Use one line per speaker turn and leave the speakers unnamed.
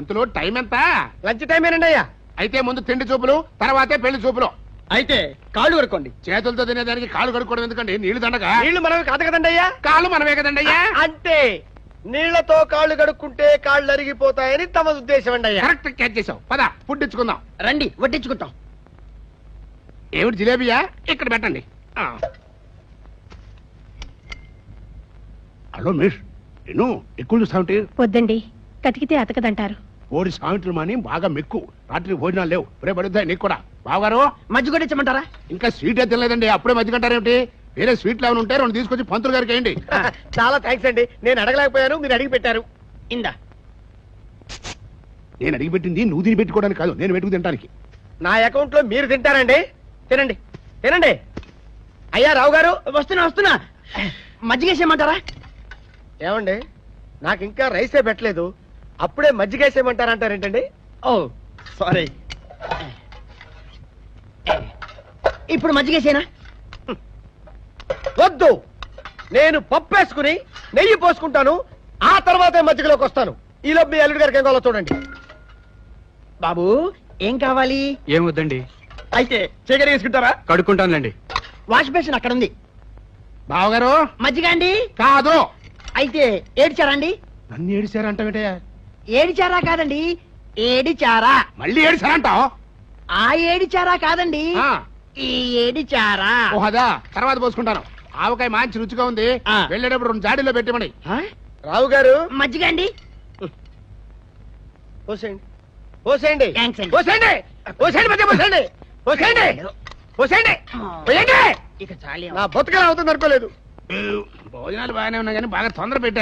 అంతలో టైం ఎంత?
Lunch time ఏనండి అయ్యా.
అయితే ముందు తిండి చూపులు, తర్వాతే పెళ్లి చూపులు.
అయితే కాళ్ళు కడుక్కోండి.
చేతులతో తినేదానికి కాళ్ళు కడుక్కోవడం ఎందుకండి? నీళ్లు దండగా.
నీళ్లు మనమే కాదు కదండి అయ్యా.
కాళ్ళు మనమే కదండి అయ్యా.
అంటే నీళ్లతో కాళ్ళు కడుక్కుంటే కాళ్ళు అరిగిపోతాయని తమ ఉద్దేశం అండి అయ్యా.
కరెక్ట్ క్యాచ్ చేసావు. పద ఫుడ్ ఇచ్చుకుందాం.
రండి వడ్డించుకుంటాం.
ఏమిటి జిలేబియా? ఇక్కడ పెట్టండి. హలో మిస్, ఎన్నో ఎక్కువ చూస్తావుంటే.
వద్దండి, కతికితే అతకదంటారు.
ఓడి సావిత్రులు మాని బాగా మెక్కు. రాత్రి భోజనాలు లేవు, రేపు పడుద్దాయి నీకు కూడా. బావగారు
మజ్జిగ కూడా ఇచ్చమంటారా?
ఇంకా స్వీట్ అయితే తినలేదండి, అప్పుడే మధ్య కంటారేమిటి? వేరే స్వీట్లు ఏమైనా ఉంటే రెండు తీసుకొచ్చి పంతులు గారికి వేయండి.
చాలా థ్యాంక్స్ అండి, నేను అడగలేకపోయాను, మీరు అడిగి పెట్టారు.
ఇందా.
నేను అడిగి పెట్టింది నువ్వు తిని పెట్టుకోవడానికి కాదు, నేను పెట్టుకు తినడానికి.
నా అకౌంట్ లో మీరు తింటారండి. తినండి తినండి. అయ్యా రావు గారు,
వస్తున్నా. మజ్జిగేసేయమంటారా?
ఏమండి నాకు ఇంకా రైసే పెట్టలేదు, అప్పుడే మజ్జిగేసేయమంటారంటారేంటండి?
ఓ సారీ. ఇప్పుడు మజ్జిగేసేనా?
వద్దు, నేను పప్పు వేసుకుని నెయ్యి పోసుకుంటాను, ఆ తర్వాతే మజ్జిగలోకి వస్తాను. ఈలోపు మీ అల్లుడి గారికి ఏం కావాలో చూడండి.
బాబు ఏం కావాలి?
ఏమొద్దండి,
అయితే చీకటి వేసుకుంటారా?
కడుక్కుంటానులేండి.
వాష్ బేసిన్ అక్కడ ఉంది.
బావగారు
మజ్జిగ అండి?
కాదు.
అయితే ఏడిచారా అండి?
నన్ను ఏడిచారంటావేటయ్యా?
ఏడిచారా కాదండి, ఏడిచారా.
మళ్ళీ ఏడిచారంటావు?
ఆ ఏడిచారా కాదండి, ఈ ఏడిచారా.
ఓహదా, తర్వాత పోసుకుంటాను. ఆవకాయ మంచి రుచిగా ఉంది,
ఆ.
వెళ్ళేటప్పుడు రెండు జాడీలో పెట్టమని.
రావు గారు
మజ్జిగ అండి?
పోసేయండి పోసేయండి
థాంక్స్ అండి.
పోసేయండి పోసేయండి మధ్య పోసేయండి పోసేయండి పోసేయండి పోయండి.
ఇక చాలే.
నా బతుకలు అవుతుంది అనుకోలేదు.
భోజనాలు బాగానే ఉన్నాయి కానీ బాగా తొందర పెట్టారు.